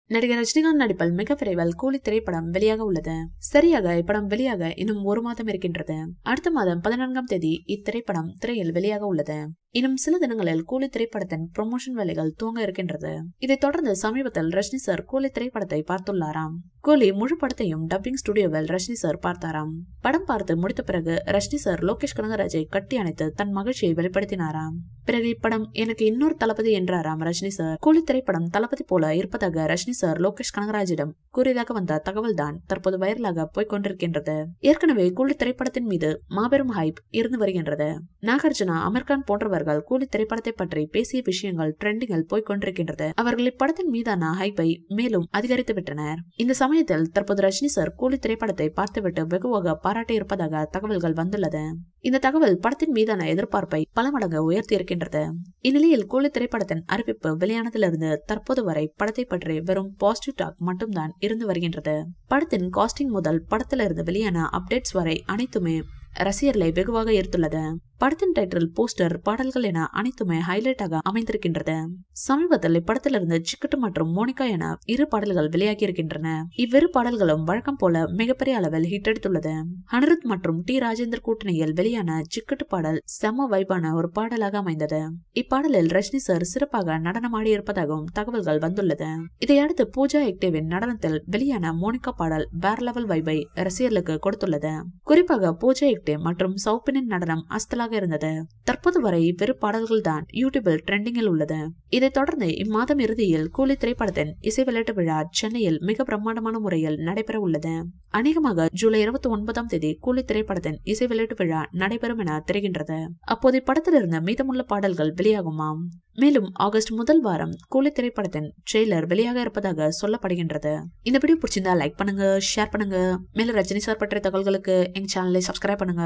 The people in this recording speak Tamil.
நடிகர் ரஜினிகாந்த் நடிப்பில் மிக விரைவில் கூலி திரைப்படம் வெளியாக உள்ளது. சரியாக இப்படம் வெளியாக இன்னும் ஒரு மாதம் இருக்கின்றது. அடுத்த மாதம் 14ஆம் தேதி இத்திரைப்படம் திரையில் வெளியாக உள்ளது. இன்னும் சில தினங்களில் கூலி திரைப்படத்தின் ப்ரொமோஷன் வேலைகள் துவங்க இருக்கின்றது. இதைத் தொடர்ந்து சமீபத்தில் ரஜினி சார் கூலி திரைப்படத்தை பார்த்துள்ளாராம். கூலி முழு படத்தையும் டப்பிங் ஸ்டுடியோவில் ரஜினி சார் பார்த்தாராம். படம் பார்த்து முடித்த பிறகு ரஜினி சார் லோகேஷ் கனகராஜை கட்டி அணைத்து தன் மகிழ்ச்சியை வெளிப்படுத்தினாராம். பிறகு இப்படம் எனக்கு இன்னொரு தளபதி என்றாராம் ரஜினி சார். கூலி திரைப்படம் தளபதி போல இருப்பதாக ரஜினி சார் லோகேஷ் கனகராஜிடம் கூறியதாக வந்த தகவல் தான் தற்போது வைரலாக போய்கொண்டிருக்கின்றது. ஏற்கனவே கூலி திரைப்படத்தின் மீது மாபெரும் ஹைப் இருந்து வருகின்றது. நாகார்ஜுனா, அமீர் கான் போன்றவர்கள் கூலி திரைப்படத்தை பற்றி பேசிய விஷயங்கள் ட்ரெண்டிங்கில் போய்கொண்டிருக்கின்றது. அவர்கள் இப்படத்தின் மீதான ஹைப்பை மேலும் அதிகரித்து விட்டனர். இந்த சமயத்தில் தற்போது ரஜினி சார் கூலி திரைப்படத்தை பார்த்துவிட்டு வெகுவாக பாராட்டி இருப்பதாக தகவல்கள் வந்துள்ளது. இந்த தகவல் படத்தின் மீதான எதிர்பார்ப்பை பல மடங்கு உயர்த்தி இருக்கின்றது. இந்நிலையில் கூலி திரைப்படத்தின் அறிவிப்பு வெளியானதிலிருந்து தற்போது வரை படத்தை பற்றி வெறும் பாசிட்டிவ் டாக் மட்டும்தான் இருந்து வருகின்றது. படத்தின் காஸ்டிங் முதல் படத்திலிருந்து வெளியான அப்டேட்ஸ் வரை அனைத்துமே ரசிகர்களை வெகுவாக ஈர்த்துள்ளது. படத்தின் டைட்டில், போஸ்டர், பாடல்கள் என அனைத்துமே ஹைலைட்டாக அமைந்திருக்கின்றது. சமீபத்தில் இப்படத்திலிருந்து சிக்கட்டு மற்றும் மோனிகா என இரு பாடல்கள் வெளியாகி இருக்கின்றன. இவ்விரு பாடல்களும் வழக்கம் போல மிகப்பெரிய அளவில் ஹிட் அடித்துள்ளது. அனிருத் மற்றும் டி ராஜேந்தர் கூட்டணியில் வெளியான சிக்கட்டு பாடல் செம வைபான ஒரு பாடலாக அமைந்தது. இப்பாடலில் ரஜினி சார் சிறப்பாக நடனமாடி இருப்பதாகவும் தகவல்கள் வந்துள்ளது. இதையடுத்து பூஜா ஹெக்டேவின் நடனத்தில் வெளியான மோனிகா பாடல் வேற லெவல் வைபை ரசிகர்களுக்கு கொடுத்துள்ளது. குறிப்பாக பூஜா ஹெக்டே மற்றும் சௌபினின் நடனம் அஸ்தலாக இருந்தது. தற்போது வரை இவ்விரு பாடல்கள் தான் யூடியூபில் ட்ரெண்டிங்கில் உள்ளது. இதைத் தொடர்ந்து இம்மாதம் இறுதியில் கூலி திரைப்படத்தின் இசை வெளியீட்டு விழா சென்னையில் மிக பிரம்மாண்டமான முறையில் நடைபெற உள்ளது. அநேகமாக ஜூலை 29ஆம் தேதி கூலி திரைப்படத்தின் இசை வெளியீட்டு விழா நடைபெறும் என தெரிகின்றது. அப்போது இப்படத்திலிருந்து மீதமுள்ள பாடல்கள் வெளியாகுமாம். மேலும் ஆகஸ்ட் முதல் வாரம் கூலி திரைப்படத்தின் ட்ரெய்லர் வெளியாக இருப்பதாக சொல்லப்படுகின்றது. இந்த வீடியோ பிடிச்சிருந்தா லைக் பண்ணுங்க, ஷேர் பண்ணுங்க. மேலும் ரஜினி சார் பற்றிய தகவல்களுக்கு எங்க சேனலை சப்ஸ்கிரைப் பண்ணுங்க.